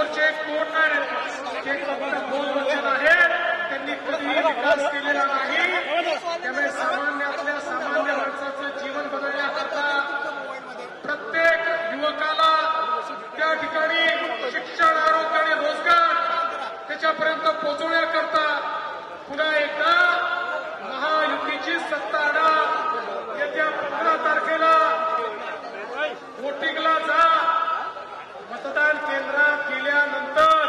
समोरचे कोण आहेत ते फक्त दोन वचन आहेत, त्यांनी कधीही विकास केलेला नाही। त्यामुळे सामान्यातल्या सामान्य माणसाचं जीवन बदलण्याकरता प्रत्येक युवकाला त्या ठिकाणी शिक्षण, आरोग्य आणि रोजगार त्याच्यापर्यंत पोहोचवण्याकरता पुन्हा एकदा महायुतीची सत्ता आणा। येत्या 15 तारखेला वोटिंगला जा। मतदान केंद्रात गेल्यानंतर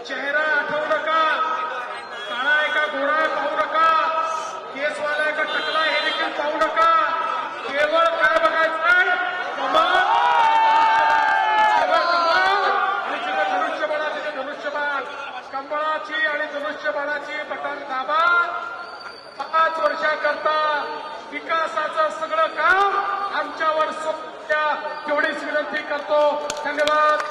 चेहरा आठवू नका, काळा आहे का गोरा आहे पाहू नका, केसवाला आहे का टकला आहे हे देखील पाहू नका। केवळ काय बघायचं, कमाल आणि जिथं धनुष्यबाण तिथे धनुष्यबाण, कमळाची आणि धनुष्यबाणाची बटन दाबा। 5 वर्षाकरता विकासाचं सगळं काम आमच्यावर सोपत्या तेवढीच विनंती करतो। धन्यवाद।